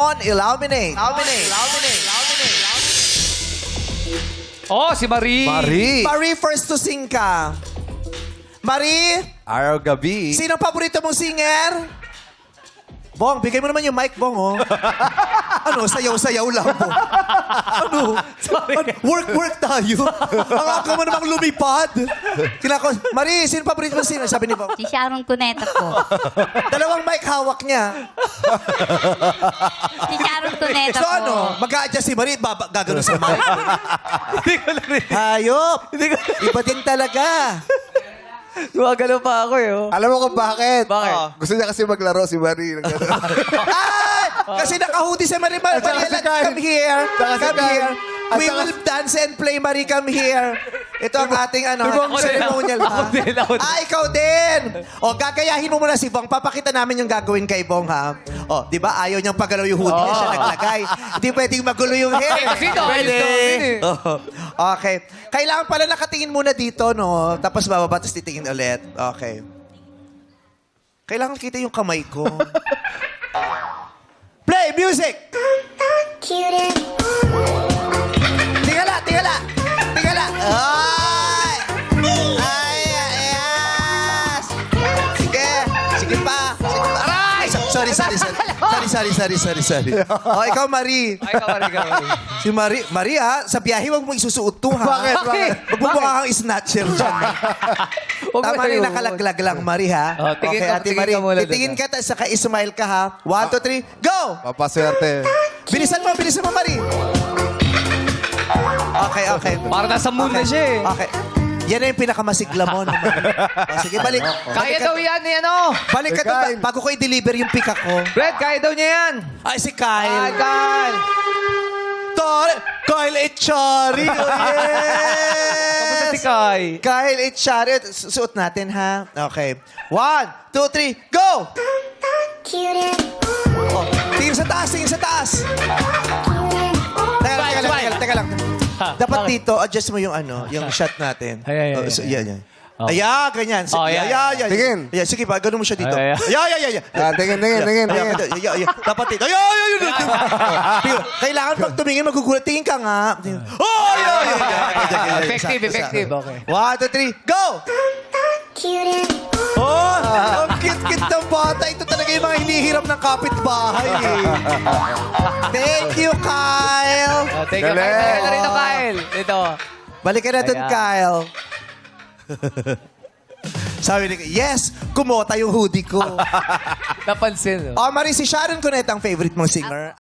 On, illuminate. Oh, si Marie. Marie. Marie, first to sing ka. Marie, Araw gabi. sino paborito mong singer? Bong, bigay mo naman yung mic, Bong, oh. Ano, sayaw-sayaw lang po. Ano? Work tayo. Ang ako mo namang lumipad. Marie, sino paborito mong singer? Sabi ni Bong. Si Sharon Cuneta po. Dalawang mic hawak niya. Si Sharon Cuneta So po. ano, mag-a-adjust si Marie, gagano sa mic. Hindi ko na rin. Hayop! Iba din talaga. Gumagalaw pa ako eh. Oh. Alam mo kung bakit? Bakit? Gusto niya kasi maglaro si Marie. Ay! Kasi naka-hoodie si Marie. Marie, saka si Kyle. come here. Saka si Come Kyle. here. At We saka- will dance and play, Marie. Come here. Ito ang ating Ako din, ceremonial. ako ha? din, ako din. Ah, ikaw din. O, gagayahin mo muna si Bong. Papakita namin yung gagawin kay Bong, ha? O, di ba ayaw niyang pagalaw yung hoodie niya, siya naglagay. Hindi pwedeng magulo yung hair. Kasi ito, ayos na din eh. Oo. Okay. Kailangan pala nakatingin muna dito, no? Tapos bababa, tapos titingin ulit. Okay. Kailangan kita yung kamay ko. Play music! Tingala! Ay! Yes! Sige pa! Aray! Sorry. Oh, ikaw, Marie. Ay, kamari. Si Marie, ha? Sa biyahe, huwag mo isusuot to, ha? Bakit? Magbubukha kang snatcher dyan. Huwag Tama mo rin, yun. nakalaglag lang, Marie, ha? Oh, tingin ka- Ate tingin Marie. ka muna Titingin doon, ka, saka ismile ka, ha? 1, 2, 3, go! Papaswerte. Bilisan mo, Marie. Okay. Para nasa moon na siya eh. Okay. Yan na yung pinakamasigla mo. No, Marie. Sige, balik. Kaya daw yan eh, ano? Balik ka Kyle. doon. Bago ko i-deliver yung pick ko. Brad, kaya daw niya yan. Ay, si Ay, Kyle. Kyle. Kyle Echari. Oh, Kamusta si yes. Kai? Kyle Echari. Suot natin, ha? Okay. 1, 2, 3, go! Oh, tingin sa taas. Teka lang. Dapat dito, adjust mo yung yung shot natin. Ay. Oh, so, yan. Oh. Ayan, ganyan. Oh, yan. Tingin. Ayan, sige pa, ganun mo siya dito. Ayan. Ayan. Tingin. Ayan. Dapat dito. Ayan. Kailangan pag tumingin, magugulat. Tingin ka nga. Oh, ayan. Effective. Okay. 1, 2, 3, go! Oh, ang cute ng bata. Ito talaga yung mga hinihirap ng kapitbahay. Thank you, Kyle. Oh, thank you. Galing. Kyle na rin ito, Kyle. Ito. Balik ka na dun, Ayan. Kyle. Sabi ni yes, kumota yung hoodie ko. Napansin. Oh, Marie, si Sharon Cuneta ang favorite mong singer.